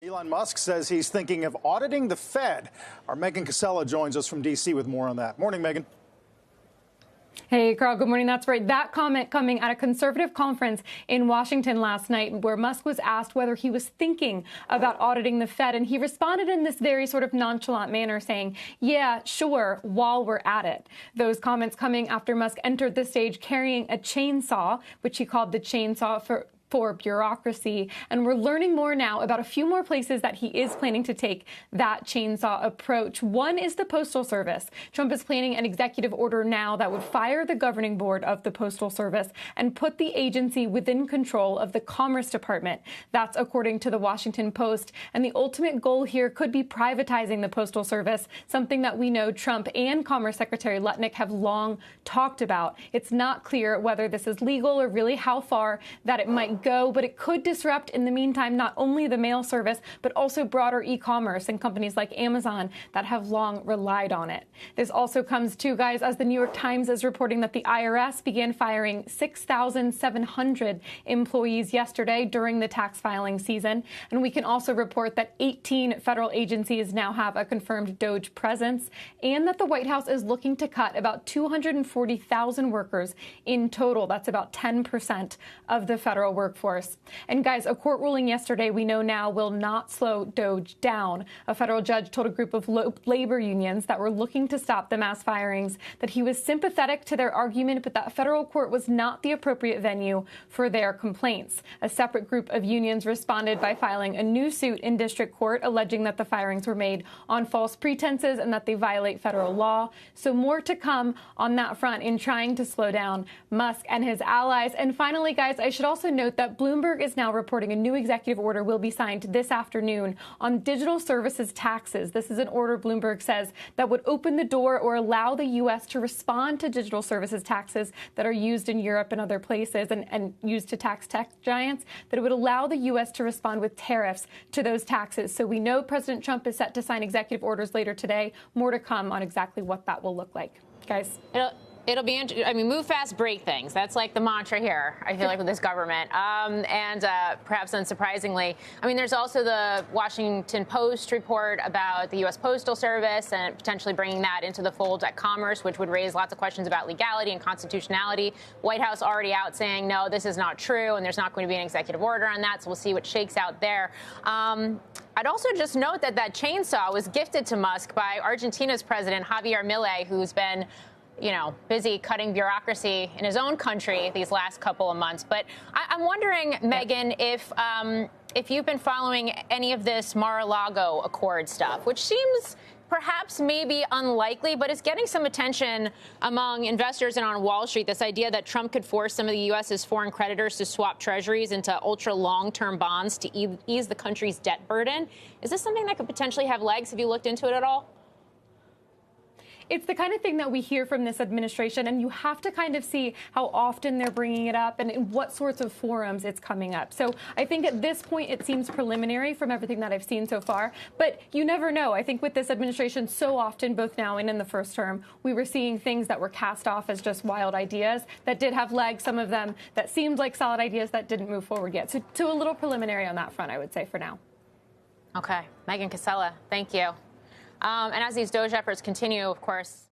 Elon Musk says he's thinking of auditing the Fed. Our Megan Casella joins us from D.C. with more on that. Morning, Megan. Hey, Carl. Good morning. That's right. That comment coming at a conservative conference in Washington last night, where Musk was asked whether he was thinking about auditing the Fed. And he responded in this very sort of nonchalant manner, saying, yeah, sure, while we're at it. Those comments coming after Musk entered the stage carrying a chainsaw, which he called the chainsaw for bureaucracy. And we're learning more now about a few more places that he is planning to take that chainsaw approach. One is the Postal Service. Trump is planning an executive order now that would fire the governing board of the Postal Service and put the agency within control of the Commerce Department. That's according to the Washington Post. And the ultimate goal here could be privatizing the Postal Service, something that we know Trump and Commerce Secretary Lutnick have long talked about. It's not clear whether this is legal or really how far that it might go, but it could disrupt in the meantime not only the mail service, but also broader e-commerce and companies like Amazon that have long relied on it. This also comes too, guys, as the New York Times is reporting that the IRS began firing 6,700 employees yesterday during the tax filing season. And we can also report that 18 federal agencies now have a confirmed DOJ presence, and that the White House is looking to cut about 240,000 workers in total. That's about 10% of the federal workforce. And guys, a court ruling yesterday we know now will not slow DOJ down. A federal judge told a group of labor unions that were looking to stop the mass firings that he was sympathetic to their argument, but that federal court was not the appropriate venue for their complaints. A separate group of unions responded by filing a new suit in district court alleging that the firings were made on false pretenses and that they violate federal law. So more to come on that front in trying to slow down Musk and his allies. And finally, guys, I should also note that Bloomberg is now reporting a new executive order will be signed this afternoon on digital services taxes. This is an order, Bloomberg says, that would open the door or allow the U.S. to respond to digital services taxes that are used in Europe and other places and used to tax tech giants, that it would allow the U.S. to respond with tariffs to those taxes. So we know President Trump is set to sign executive orders later today. More to come on exactly what that will look like. Guys. It'll be interesting. I mean, move fast, break things. That's like the mantra here, I feel like, with this government. Perhaps unsurprisingly, I mean, there's also the Washington Post report about the U.S. Postal Service and potentially bringing that into the fold at Commerce, which would raise lots of questions about legality and constitutionality. White House already out saying, no, this is not true, and there's not going to be an executive order on that, so we'll see what shakes out there. I'd also just note that that chainsaw was gifted to Musk by Argentina's president, Javier Milei, who's been busy cutting bureaucracy in his own country these last couple of months. But I'm wondering, Megan, if you've been following any of this Mar-a-Lago Accord stuff, which seems perhaps maybe unlikely, but it's getting some attention among investors and on Wall Street, this idea that Trump could force some of the U.S.'s foreign creditors to swap treasuries into ultra long-term bonds to ease the country's debt burden. Is this something that could potentially have legs? Have you looked into it at all? It's the kind of thing that we hear from this administration, and you have to kind of see how often they're bringing it up and in what sorts of forums it's coming up. So I think at this point it seems preliminary from everything that I've seen so far, but you never know. I think with this administration, so often, both now and in the first term, we were seeing things that were cast off as just wild ideas that did have legs, some of them that seemed like solid ideas that didn't move forward yet. So a little preliminary on that front, I would say, for now. Okay. Megan Casella, thank you. And as these DOJ efforts continue, of course,